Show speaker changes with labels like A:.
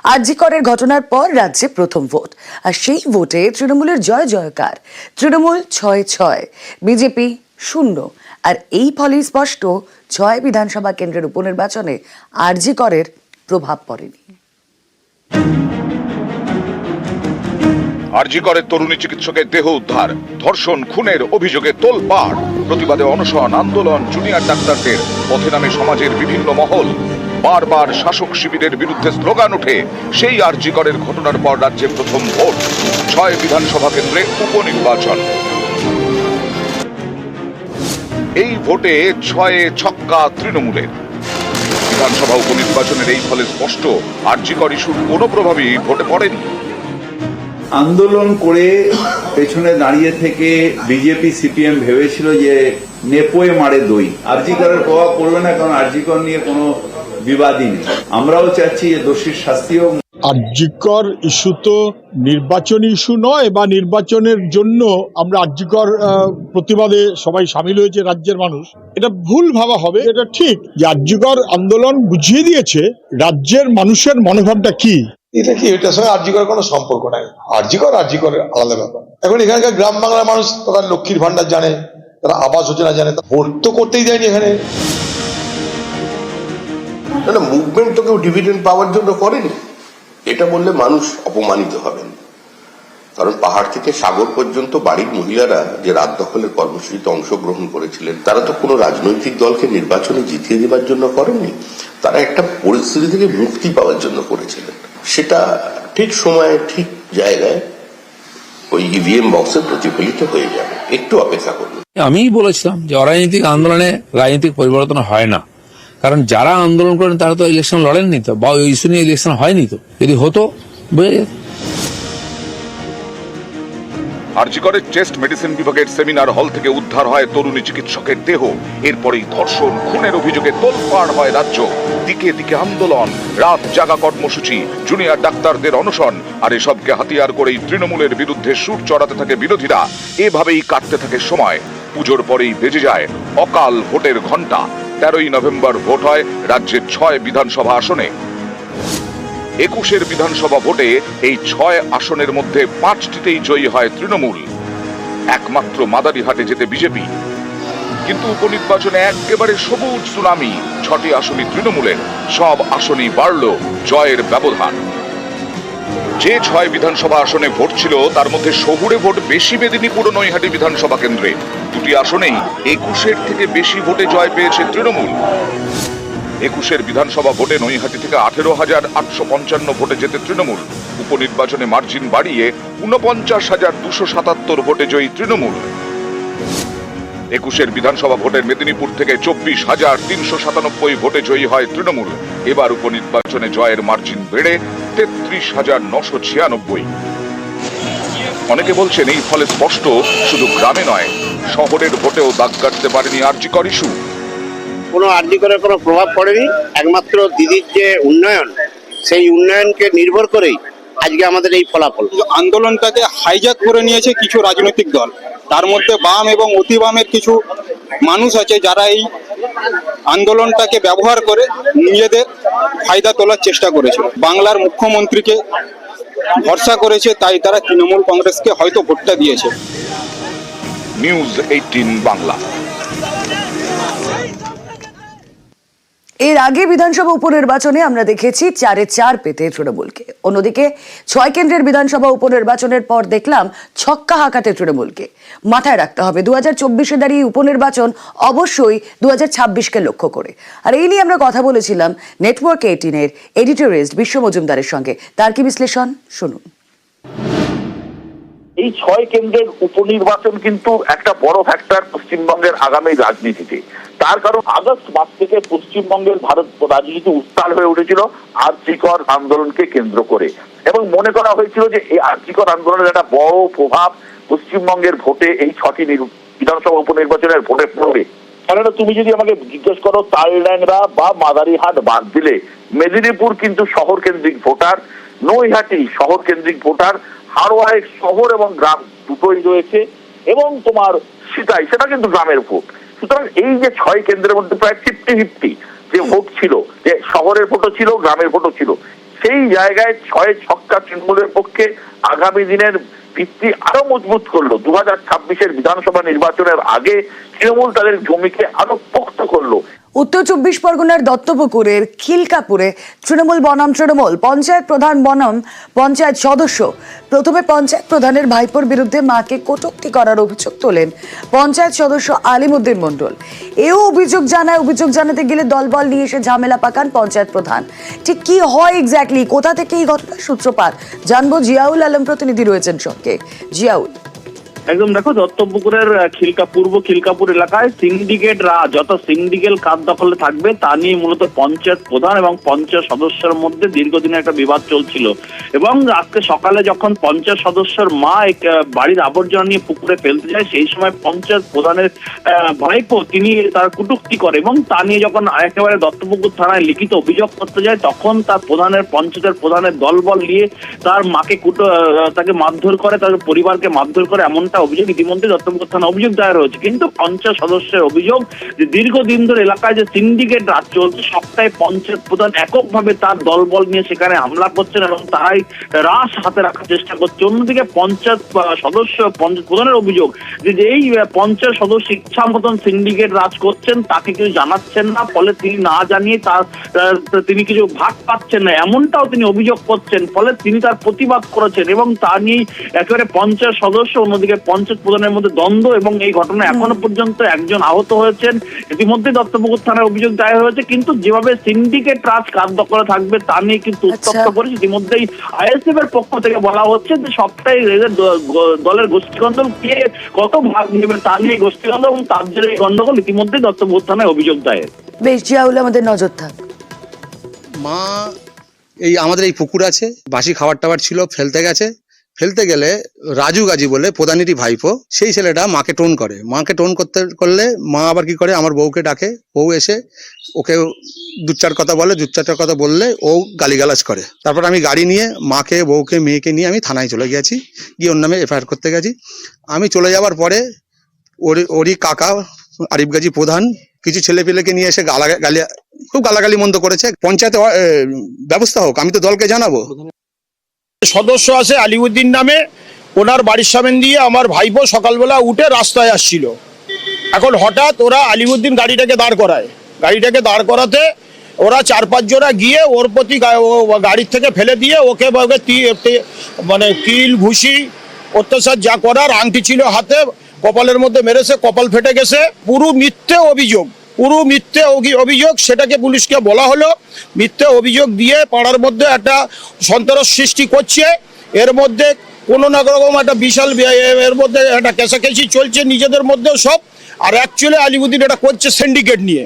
A: আরজি করের ঘটনার পর রাজ্যে প্রথম ভোট, আর সেই ভোটে তৃণমূলের জয় জয়কার। তৃণমূল 6-6, বিজেপি 0। আর এই ফলেই স্পষ্ট 6 বিধানসভা কেন্দ্রের উপনির্বাচনে আরজি করের প্রভাব পড়েনি।
B: আরজি করের তরুণী চিকিৎসকের দেহ উদ্ধার, ধর্ষণ খুনের অভিযোগে তোলপাড়। প্রতিবাদে অনশন, আন্দোলন, জুনিয়র ডাক্তারদের, পথে নামে সমাজের বিভিন্ন মহল। বারবার শাসক শিবিরের বিরুদ্ধে স্লোগান ওঠে। সেই আরজি করের ঘটনার পর রাজ্যে প্রথম ভোট, 6 বিধানসভা কেন্দ্রে উপনির্বাচন। এই ভোটে 6 ছক্কা তৃণমূলের। বিধানসভা উপনির্বাচনের এই ফলে স্পষ্ট আরজি কর ইস্যুর কোনো প্রভাবই ভোটে পড়েনি।
C: আন্দোলন করে পেছনে দাঁড়িয়ে থেকে বিজেপি সিপিএম ভেবেছিল যে নেপোয়ে মারে দই, আরজি করের প্রভাব পড়বে না, কারণ আরজি কর নিয়ে কোনো বিবাদই নেই। আমরাও চাচ্ছি যে দোষীর শাস্তি হোক।
D: আরজি কর ইস্যু তো নির্বাচনী ইস্যু নয়, বা নির্বাচনের জন্য আমরা আরজি কর প্রতিবাদে সবাই সামিল হয়েছে রাজ্যের মানুষ। এটা ভুল ভাবা হবে। এটা ঠিক যে আরজি কর আন্দোলন বুঝিয়ে দিয়েছে রাজ্যের মানুষের মনোভাবটা কি।
E: এটা কি, এটার সঙ্গে আরজি করার কোনো সম্পর্ক নাই। আরজি কর আলাদা ব্যাপার। এখন এখানকার গ্রাম বাংলার মানুষ, তারা লক্ষ্মীর ভান্ডার জানে, তারা আবাস যোজনা জানে, ভোট তো করতেই দেয়নি এখানে।
F: মুভমেন্ট তো কেউ ডিভিডেন্ড পাওয়ার জন্য করেনি, এটা বললে মানুষ অপমানিত হবেন। কারণ পাহাড় থেকে সাগর পর্যন্ত বাড়ির মহিলারা যে রাত দখলের কর্মসূচিতে অংশগ্রহণ করেছিলেন, তারা তো কোনো রাজনৈতিক দলকে নির্বাচনে জিতিয়ে দেওয়ার জন্য করেননি, তারা একটা পরিস্থিতি থেকে মুক্তি পাওয়ার জন্য করেছিলেন। সেটা ঠিক সময়ে ঠিক জায়গায় ওই ইভিএম বক্সে প্রতিফলিত হয়ে যাবে। একটু অপেক্ষা করুন।
G: আমিই বলেছিলাম যে অরাজনৈতিক আন্দোলনে রাজনৈতিক পরিবর্তন হয় না, কারণ যারা আন্দোলন করেন তারা তো ইলেকশন লড়েননি তো, বা ওই ইস্যু নিয়ে ইলেকশন হয়নি তো। যদি হতো বুঝে যেত।
B: আরজি করের চেস্ট মেডিসিন বিভাগের সেমিনার হল থেকে উদ্ধার হয় তরুণী চিকিৎসকের দেহ। এরপরেই ধর্ষণ খুনের অভিযোগে তোলপাড় হয় রাজ্য। দিকে দিকে আন্দোলন, রাত জাগা কর্মসূচি, জুনিয়র ডাক্তারদের অনশন। আর এসবকে হাতিয়ার করেই তৃণমূলের বিরুদ্ধে সুর চড়াতে থাকে বিরোধীরা। এভাবেই কাটতে থাকে সময়। পুজোর পরেই বেজে যায় অকাল ভোটের ঘণ্টা। 13ই নভেম্বর ভোট হয় রাজ্যের 6 বিধানসভা আসনে। 21 বিধানসভা ভোটে এই 6 আসনের মধ্যে 5টিতেই জয়ী হয় তৃণমূল। একমাত্র মাদারিহাটে যেতে বিজেপি। কিন্তু উপনির্বাচনে একেবারে সবুজ সুনামি। 6টি আসনই তৃণমূলের, সব আসনই বাড়ল জয়ের ব্যবধান। যে 6 বিধানসভা আসনে ভোট ছিল তার মধ্যে শহুরে ভোট বেশি মেদিনীপুর ও নৈহাটি বিধানসভা কেন্দ্রে। 2টি আসনেই 21 থেকে বেশি ভোটে জয় পেয়েছে তৃণমূল। 21 বিধানসভা ভোটে নৈহাটি থেকে 18,855 ভোটে যেতে তৃণমূল। উপনির্বাচনে মার্জিন বাড়িয়ে 49,277 ভোটে জয়ী তৃণমূল। 21 বিধানসভা ভোটের মেদিনীপুর থেকে 24,397 ভোটে জয়ী হয় তৃণমূল। এবার উপনির্বাচনে জয়ের মার্জিন বেড়ে 33,996। অনেকে বলছেন এই ফলে স্পষ্ট শুধু গ্রামে নয়, শহরের ভোটেও দাগ কাটতে পারেনি আরজি কর ইস্যু।
H: কোনো আরজি করের কোনো প্রভাব পড়েনি। একমাত্র দিদির যে উন্নয়ন, সেই উন্নয়নকে নির্ভর করেই আজকে আমাদের এই ফলাফল।
I: আন্দোলনটাকে হাইজ্যাক করে নিয়েছে কিছু রাজনৈতিক দল, তার মধ্যে বাম এবং অতি বামের কিছু মানুষ আছে যারা এই আন্দোলনটাকে ব্যবহার করে নিজেদের ফায়দা তোলার চেষ্টা করেছিল। বাংলার মুখ্যমন্ত্রীকে ভরসা করেছে, তাই তারা তৃণমূল কংগ্রেসকে হয়তো ভোটটা দিয়েছে।
B: নিউজ 18 বাংলা।
A: এর আগে বিধানসভা উপনির্বাচনে আমরা দেখেছি 4-4 পেতে তৃণমূলকে। অন্যদিকে 6 কেন্দ্রের বিধানসভা উপনির্বাচনের পর দেখলাম ছক্কা হাঁকাতে তৃণমূলকে। মাথায় রাখতে হবে 2024-এ দাঁড়িয়ে উপনির্বাচন অবশ্যই 2026-কে লক্ষ্য করে। আর এই নিয়ে আমরা কথা বলেছিলাম নেটওয়ার্ক 18-এর এডিটরিস্ট বিশ্ব মজুমদারের সঙ্গে। তার কি বিশ্লেষণ শুনুন।
J: এই 6 কেন্দ্রের উপনির্বাচন কিন্তু একটা বড় ফ্যাক্টর পশ্চিমবঙ্গের আগামী রাজনীতিতে। তার কারণ আগস্ট মাস থেকে পশ্চিমবঙ্গের ভারত রাজনীতি উত্তাল হয়ে উঠেছিল আরজি কর আন্দোলনকে কেন্দ্র করে, এবং মনে করা হয়েছিল যে এই আরজি কর আন্দোলনের একটা বড় প্রভাব পশ্চিমবঙ্গের ভোটে এই 6টি বিধানসভা উপনির্বাচনের ভোটে পড়বে। কেননা তুমি যদি আমাকে জিজ্ঞেস করো, তালড্যাংরা বা মাদারিহাট বাদ দিলে মেদিনীপুর কিন্তু শহর কেন্দ্রিক ভোটার, নৈহাটি শহর কেন্দ্রিক ভোটার, হাড়োয়ায় শহর এবং গ্রাম দুটোই রয়েছে, এবং তোমার সিতাই সেটা কিন্তু গ্রামের ভোট। সুতরাং এই যে 6 কেন্দ্রের মধ্যে প্রায় 50-50 যে ভোট ছিল, যে শহরের ভোটও ছিল, গ্রামের ভোটও ছিল, সেই জায়গায় 6 ছক্কা তৃণমূলের পক্ষে আগামী দিনের ভিত্তি আরো মজবুত করলো। 2026-এর বিধানসভা নির্বাচনের আগে তৃণমূল তাদের জমিকে আরো পোক্ত করলো।
A: উত্তর 24 পরগনার দত্তপুকুরের খিলকাপুরে তৃণমূল বনাম তৃণমূল পঞ্চায়েত প্রধান বনাম পঞ্চায়েত সদস্য। প্রথমে পঞ্চায়েত প্রধানের ভাইপোর বিরুদ্ধে মাকে কটূক্তি করার অভিযোগ তোলেন পঞ্চায়েত সদস্য আলিমুদ্দিন মণ্ডল। এও অভিযোগ জানাতে গেলে দলবল নিয়ে এসে ঝামেলা পাকান পঞ্চায়েত প্রধান। ঠিক কি হয় এক্স্যাক্টলি, কোথা থেকে এই ঘটনার সূত্রপাত জানবো। জিয়াউল আলম প্রতিনিধি রয়েছেন সঙ্গে। জিয়াউল,
K: একদম দেখো, দত্তপুকুরের পূর্ব খিলকাপুর এলাকায় সিন্ডিকেট রাজ, যত সিন্ডিকেট কার দখলে থাকবে তা নিয়ে মূলত পঞ্চায়েত প্রধান এবং পঞ্চায়েত সদস্যের মধ্যে দীর্ঘদিনের একটা বিবাদ চলছিল। এবং আজকে সকালে যখন পঞ্চায়েত সদস্যের মা বাড়ির আবর্জনা নিয়ে পুকুরে ফেলতে যায়, সেই সময় পঞ্চায়েত প্রধানের ভাইপো তিনি তার কটূক্তি করে এবং তা নিয়ে যখন একেবারে দত্তপুকুর থানায় লিখিত অভিযোগ করতে যায়, তখন তার পঞ্চায়েতের প্রধানের দলবল নিয়ে তার মাকে তাকে মারধর করে, তার পরিবারকে মারধর করে, এমন অভিযোগ ইতিমধ্যে দত্তপুকুর থানা অভিযোগ দায়ের হয়েছে। কিন্তু পঞ্চায়েত সদস্যের অভিযোগ যে দীর্ঘদিন ধরে এলাকায় যে সিন্ডিকেট রাজ চলছে, সপ্তাহে পঞ্চায়েত প্রধান এককভাবে তার দলবল নিয়ে সেখানে হামলা করছেন এবং তারাই রাশ হাতে রাখার চেষ্টা করছে। অন্যদিকে পঞ্চায়েত প্রধানের অভিযোগ যে এই পঞ্চায়েত সদস্য ইচ্ছা মতন সিন্ডিকেট রাজ করছেন, তাকে কিছু জানাচ্ছেন না, ফলে তিনি না জানিয়ে তিনি কিছু ভাগ পাচ্ছেন না, এমনটাও তিনি অভিযোগ করছেন। ফলে তিনি তার প্রতিবাদ করেছেন এবং তা নিয়েই একেবারে পঞ্চায়েত সদস্য অন্যদিকে পঞ্চায়েত প্রধানের মধ্যে দ্বন্দ্ব এবং এই ঘটনা এখনো পর্যন্ত একজন আহত হয়েছেন। ইতিমধ্যে দত্তপুকুর থানায় অভিযোগ দায়ের হয়েছে, কিন্তু যেভাবে সিন্ডিকেট রাজ কার দখলে থাকবে তা নিয়ে কিন্তু উত্তপ্ত করেছে। ইতিমধ্যেই আইএসএফ এর পক্ষ থেকে বলা হচ্ছে যে সপ্তাহে দলের গোষ্ঠীদ্বন্দ্ব কে কত ভাগ নেবে তা নিয়ে গোষ্ঠীদ্বন্দ্ব এবং তার জন্য এই গন্ডগোল ইতিমধ্যে দত্তপুকুর থানায় অভিযোগ দায়ের।
A: বেশ জিয়াউল, আমাদের নজর থাক।
L: মা এই আমাদের এই পুকুর আছে, বাসি খাবার টাবার ছিল, ফেলতে গেলে রাজু গাজী বলে প্রধানেরই ভাইপো, সেই ছেলেটা মাকে টোন করলে মা আবার কি করে, আমার বউকে ডাকে, বউ এসে ওকে দু চারটা কথা বললে ও গালিগালাজ করে। তারপর আমি গাড়ি নিয়ে মাকে, বউকে, মেয়েকে নিয়ে আমি থানায় চলে গেছি, গিয়ে ওর নামে এফআইআর করতে গেছি। আমি চলে যাওয়ার পরে ওরই কাকা আরিফ গাজী প্রধান কিছু ছেলেপেলেকে নিয়ে এসে খুব গালাগালি মন্দ করেছে। পঞ্চায়েতে ব্যবস্থা হোক, আমি তো দলকে জানাবো।
M: সদস্য আছে আলিউদ্দিন নামে, ওনার বাড়ির সামনে দিয়ে আমার ভাইপো সকালবেলা উঠে রাস্তায় আসছিল। এখন হঠাৎ ওরা আলিউদ্দিন গাড়িটাকে দাঁড় করাতে ওরা 4-5 জনা গিয়ে ওর প্রতি গাড়ির থেকে ফেলে দিয়ে ওকে মানে কিল ঘুষি অত্যাচার যা করার, আংটি ছিল হাতে, কপালের মধ্যে মেরেছে, কপাল ফেটে গেছে। পুরো মিথ্যে অভিযোগ, সেটাকে পুলিশকে বলা হলো। মিথ্যে অভিযোগ দিয়ে পাড়ার মধ্যে একটা সন্ত্রাস সৃষ্টি করছে। এর মধ্যে কোনো না রকম একটা বিশাল এর মধ্যে একটা কেসাকেসি চলছে নিজেদের মধ্যে সব। আর অ্যাকচুয়ালি আলিউদ্দিন এটা করছে সিন্ডিকেট নিয়ে।